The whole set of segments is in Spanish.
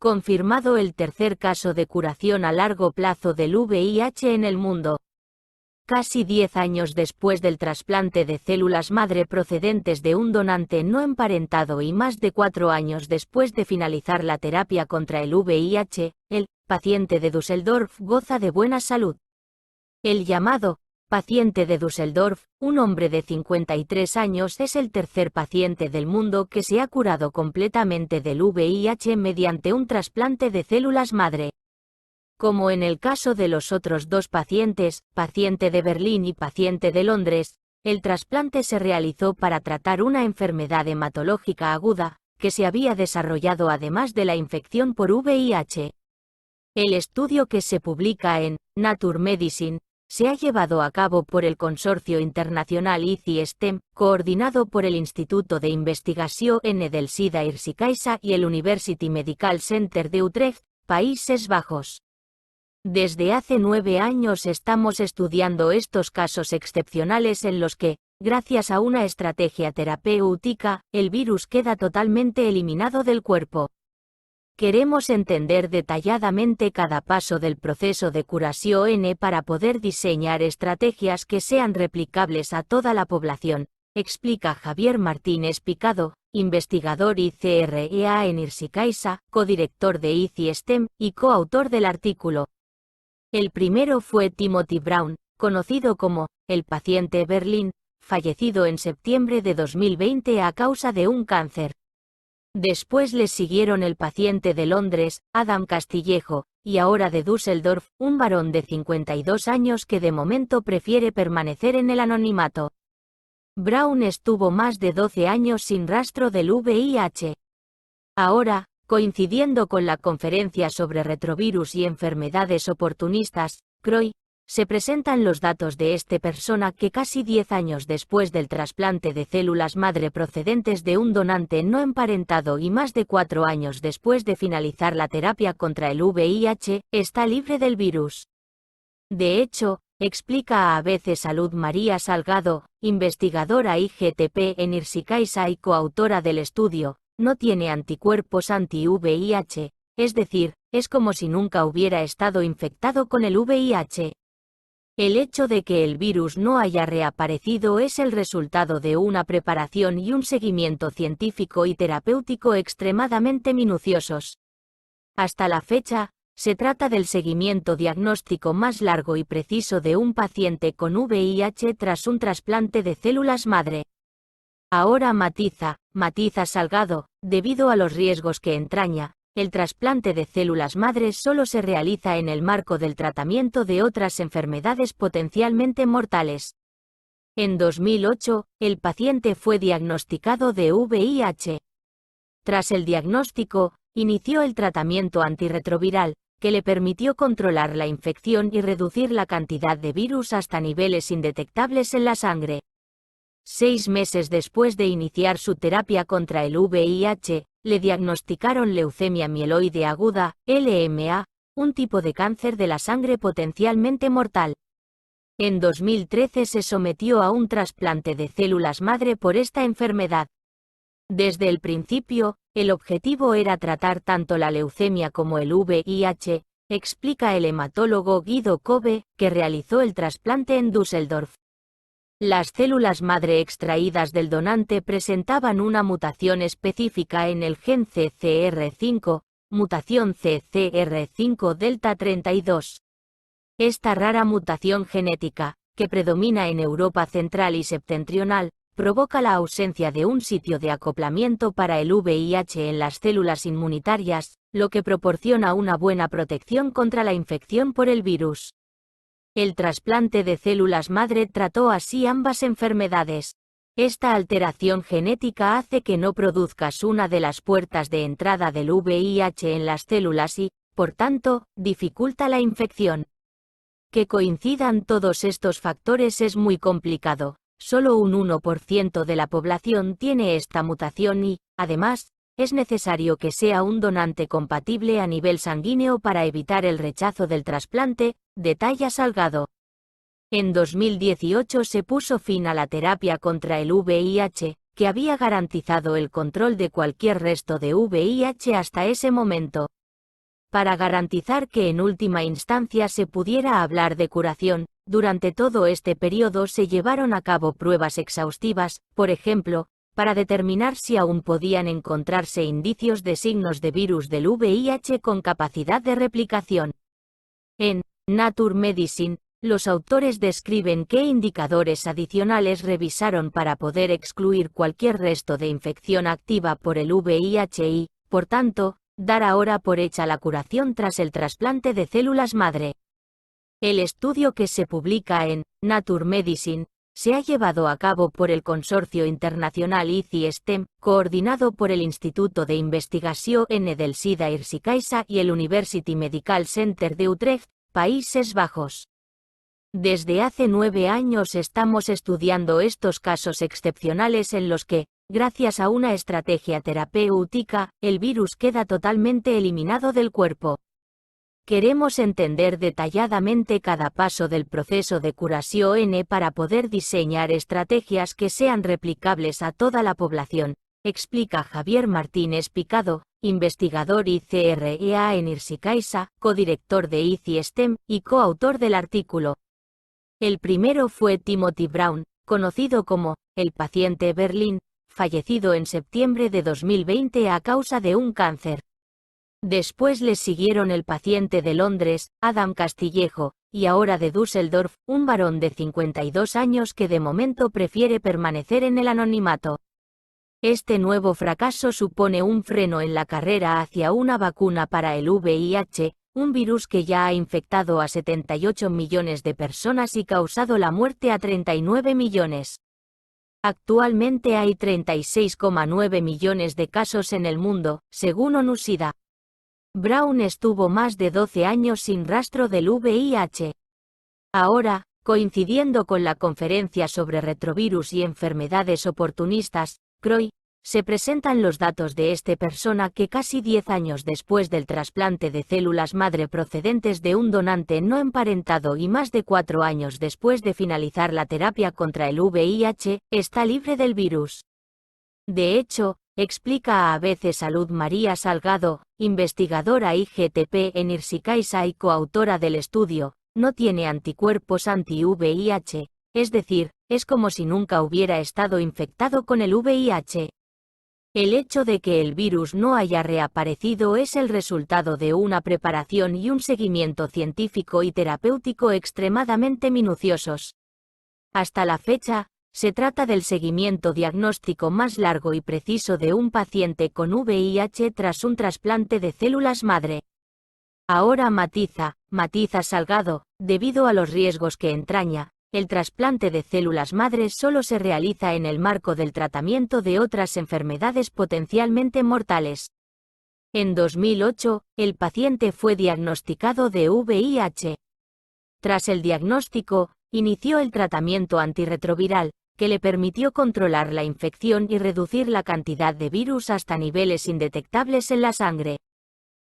Confirmado el tercer caso de curación a largo plazo del VIH en el mundo. Casi 10 años después del trasplante de células madre procedentes de un donante no emparentado y más de 4 años después de finalizar la terapia contra el VIH, el paciente de Düsseldorf goza de buena salud. El llamado paciente de Düsseldorf, un hombre de 53 años, es el tercer paciente del mundo que se ha curado completamente del VIH mediante un trasplante de células madre. Como en el caso de los otros dos pacientes, paciente de Berlín y paciente de Londres, el trasplante se realizó para tratar una enfermedad hematológica aguda, que se había desarrollado además de la infección por VIH. El estudio, que se publica en Nature Medicine, se ha llevado a cabo por el Consorcio Internacional ICI-STEM, coordinado por el Instituto de Investigació N del SIDA Irsicaisa y el University Medical Center de Utrecht, Países Bajos. Desde hace 9 años estamos estudiando estos casos excepcionales en los que, gracias a una estrategia terapéutica, el virus queda totalmente eliminado del cuerpo. Queremos entender detalladamente cada paso del proceso de curación para poder diseñar estrategias que sean replicables a toda la población, explica Javier Martínez Picado, investigador ICREA en Irsicaisa, codirector de ICI-STEM y coautor del artículo. El primero fue Timothy Brown, conocido como el paciente Berlín, fallecido en septiembre de 2020 a causa de un cáncer. Después le siguieron el paciente de Londres, Adam Castillejo, y ahora de Düsseldorf, un varón de 52 años que de momento prefiere permanecer en el anonimato. Brown estuvo más de 12 años sin rastro del VIH. Ahora, coincidiendo con la conferencia sobre retrovirus y enfermedades oportunistas, CROI, se presentan los datos de esta persona que casi 10 años después del trasplante de células madre procedentes de un donante no emparentado y más de 4 años después de finalizar la terapia contra el VIH, está libre del virus. De hecho, explica a ABC Salud María Salgado, investigadora IGTP en Irsicaisa y coautora del estudio, no tiene anticuerpos anti-VIH, es decir, es como si nunca hubiera estado infectado con el VIH. El hecho de que el virus no haya reaparecido es el resultado de una preparación y un seguimiento científico y terapéutico extremadamente minuciosos. Hasta la fecha, se trata del seguimiento diagnóstico más largo y preciso de un paciente con VIH tras un trasplante de células madre. Ahora matiza Salgado, debido a los riesgos que entraña, el trasplante de células madre solo se realiza en el marco del tratamiento de otras enfermedades potencialmente mortales. En 2008, el paciente fue diagnosticado de VIH. Tras el diagnóstico, inició el tratamiento antirretroviral, que le permitió controlar la infección y reducir la cantidad de virus hasta niveles indetectables en la sangre. 6 meses después de iniciar su terapia contra el VIH, le diagnosticaron leucemia mieloide aguda, LMA, un tipo de cáncer de la sangre potencialmente mortal. En 2013 se sometió a un trasplante de células madre por esta enfermedad. Desde el principio, el objetivo era tratar tanto la leucemia como el VIH, explica el hematólogo Guido Kobe, que realizó el trasplante en Düsseldorf. Las células madre extraídas del donante presentaban una mutación específica en el gen CCR5, mutación CCR5 delta 32. Esta rara mutación genética, que predomina en Europa central y septentrional, provoca la ausencia de un sitio de acoplamiento para el VIH en las células inmunitarias, lo que proporciona una buena protección contra la infección por el virus. El trasplante de células madre trató así ambas enfermedades. Esta alteración genética hace que no produzcas una de las puertas de entrada del VIH en las células y, por tanto, dificulta la infección. Que coincidan todos estos factores es muy complicado. Solo un 1% de la población tiene esta mutación y, además, es necesario que sea un donante compatible a nivel sanguíneo para evitar el rechazo del trasplante, detalla Salgado. En 2018 se puso fin a la terapia contra el VIH, que había garantizado el control de cualquier resto de VIH hasta ese momento. para garantizar que en última instancia se pudiera hablar de curación. Durante todo este periodo se llevaron a cabo pruebas exhaustivas, por ejemplo, para determinar si aún podían encontrarse indicios de signos de virus del VIH con capacidad de replicación. En Nature Medicine, los autores describen qué indicadores adicionales revisaron para poder excluir cualquier resto de infección activa por el VIH y, por tanto, dar ahora por hecha la curación tras el trasplante de células madre. El estudio, que se publica en Nature Medicine, se ha llevado a cabo por el Consorcio Internacional ICI-STEM, coordinado por el Instituto de Investigació N del SIDA IRSI-CAISA y el University Medical Center de Utrecht, Países Bajos. Desde hace 9 años estamos estudiando estos casos excepcionales en los que, gracias a una estrategia terapéutica, el virus queda totalmente eliminado del cuerpo. Queremos entender detalladamente cada paso del proceso de curación para poder diseñar estrategias que sean replicables a toda la población, explica Javier Martínez Picado, investigador ICREA en IRSI-CAISA, codirector de ICI-STEM y coautor del artículo. El primero fue Timothy Brown, conocido como el paciente Berlín, fallecido en septiembre de 2020 a causa de un cáncer. Después le siguieron el paciente de Londres, Adam Castillejo, y ahora de Düsseldorf, un varón de 52 años que de momento prefiere permanecer en el anonimato. Este nuevo fracaso supone un freno en la carrera hacia una vacuna para el VIH, un virus que ya ha infectado a 78 millones de personas y causado la muerte a 39 millones. Actualmente hay 36,9 millones de casos en el mundo, según ONU-SIDA. Brown estuvo más de 12 años sin rastro del VIH. Ahora, coincidiendo con la conferencia sobre retrovirus y enfermedades oportunistas, CROI, se presentan los datos de esta persona que casi 10 años después del trasplante de células madre procedentes de un donante no emparentado y más de 4 años después de finalizar la terapia contra el VIH, está libre del virus. De hecho, explica a ABC Salud María Salgado, investigadora IGTP en IRSI-CAISA y coautora del estudio, no tiene anticuerpos anti-VIH, es decir, es como si nunca hubiera estado infectado con el VIH. El hecho de que el virus no haya reaparecido es el resultado de una preparación y un seguimiento científico y terapéutico extremadamente minuciosos. Hasta la fecha, se trata del seguimiento diagnóstico más largo y preciso de un paciente con VIH tras un trasplante de células madre. Ahora matiza Salgado, debido a los riesgos que entraña, el trasplante de células madre solo se realiza en el marco del tratamiento de otras enfermedades potencialmente mortales. En 2008, el paciente fue diagnosticado de VIH. Tras el diagnóstico, inició el tratamiento antirretroviral, que le permitió controlar la infección y reducir la cantidad de virus hasta niveles indetectables en la sangre.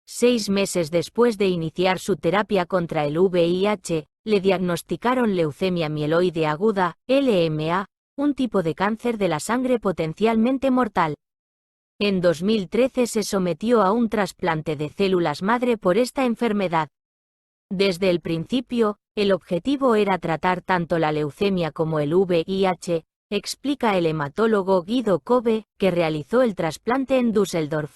6 meses después de iniciar su terapia contra el VIH, le diagnosticaron leucemia mieloide aguda, LMA, un tipo de cáncer de la sangre potencialmente mortal. En 2013 se sometió a un trasplante de células madre por esta enfermedad. Desde el principio, el objetivo era tratar tanto la leucemia como el VIH, explica el hematólogo Guido Kobe, que realizó el trasplante en Düsseldorf.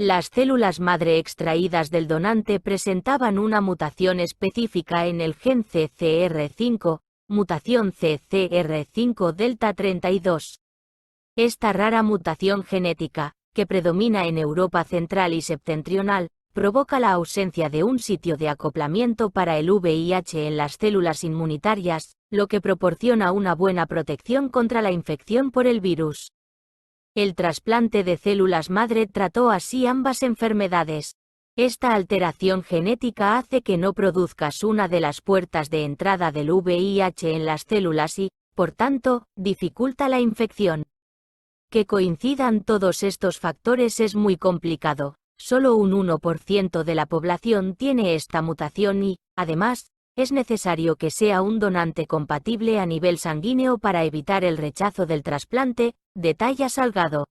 Las células madre extraídas del donante presentaban una mutación específica en el gen CCR5, mutación CCR5 delta 32. Esta rara mutación genética, que predomina en Europa central y septentrional, provoca la ausencia de un sitio de acoplamiento para el VIH en las células inmunitarias, lo que proporciona una buena protección contra la infección por el virus. El trasplante de células madre trató así ambas enfermedades. Esta alteración genética hace que no produzcas una de las puertas de entrada del VIH en las células y, por tanto, dificulta la infección. Que coincidan todos estos factores es muy complicado. Solo un 1% de la población tiene esta mutación y, además, es necesario que sea un donante compatible a nivel sanguíneo para evitar el rechazo del trasplante, detalla Salgado.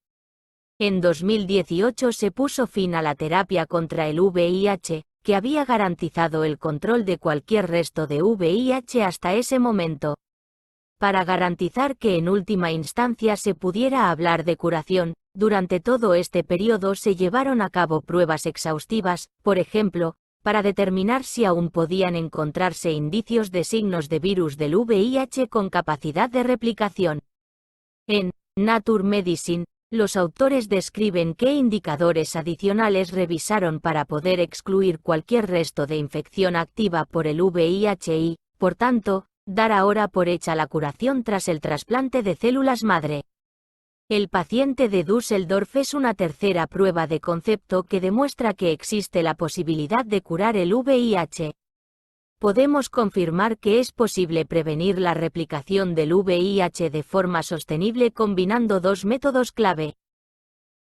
En 2018 se puso fin a la terapia contra el VIH, que había garantizado el control de cualquier resto de VIH hasta ese momento. Para garantizar que en última instancia se pudiera hablar de curación, durante todo este periodo se llevaron a cabo pruebas exhaustivas, por ejemplo, para determinar si aún podían encontrarse indicios de signos de virus del VIH con capacidad de replicación. En Nature Medicine, los autores describen qué indicadores adicionales revisaron para poder excluir cualquier resto de infección activa por el VIH y, por tanto, dar ahora por hecha la curación tras el trasplante de células madre. El paciente de Düsseldorf es una tercera prueba de concepto que demuestra que existe la posibilidad de curar el VIH. Podemos confirmar que es posible prevenir la replicación del VIH de forma sostenible combinando dos métodos clave.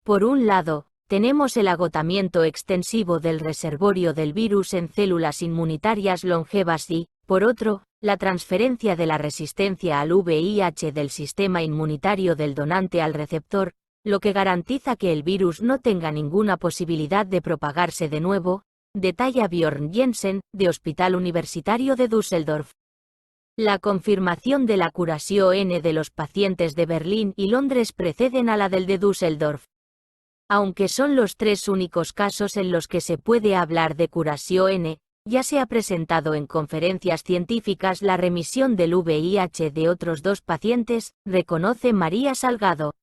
Por un lado, tenemos el agotamiento extensivo del reservorio del virus en células inmunitarias longevas y, por otro, la transferencia de la resistencia al VIH del sistema inmunitario del donante al receptor, lo que garantiza que el virus no tenga ninguna posibilidad de propagarse de nuevo, detalla Björn Jensen, de Hospital Universitario de Düsseldorf. La confirmación de la curación de los pacientes de Berlín y Londres preceden a la del de Düsseldorf. Aunque son los tres únicos casos en los que se puede hablar de curación, ya se ha presentado en conferencias científicas la remisión del VIH de otros dos pacientes, reconoce María Salgado.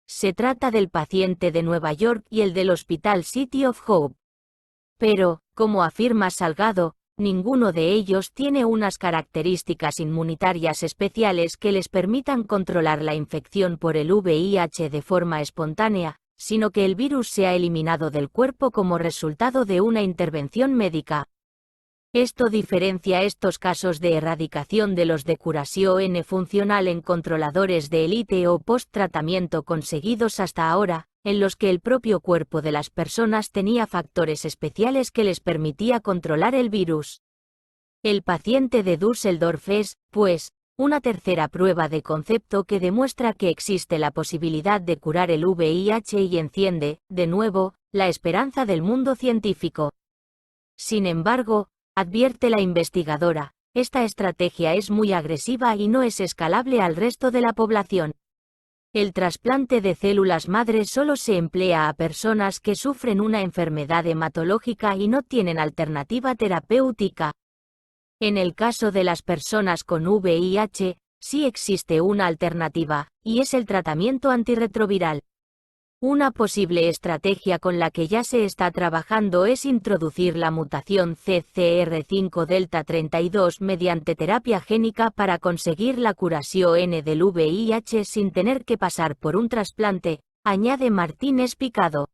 Se trata del paciente de Nueva York y el del Hospital City of Hope. Pero, como afirma Salgado, ninguno de ellos tiene unas características inmunitarias especiales que les permitan controlar la infección por el VIH de forma espontánea, sino que el virus se ha eliminado del cuerpo como resultado de una intervención médica. Esto diferencia estos casos de erradicación de los de curación funcional en controladores de élite o post-tratamiento conseguidos hasta ahora, en los que el propio cuerpo de las personas tenía factores especiales que les permitía controlar el virus. El paciente de Düsseldorf es, pues, una tercera prueba de concepto que demuestra que existe la posibilidad de curar el VIH y enciende, de nuevo, la esperanza del mundo científico. Sin embargo, advierte la investigadora, esta estrategia es muy agresiva y no es escalable al resto de la población. El trasplante de células madre solo se emplea a personas que sufren una enfermedad hematológica y no tienen alternativa terapéutica. En el caso de las personas con VIH, sí existe una alternativa, y es el tratamiento antirretroviral. Una posible estrategia con la que ya se está trabajando es introducir la mutación CCR5 delta 32 mediante terapia génica para conseguir la curación del VIH sin tener que pasar por un trasplante, añade Martínez Picado.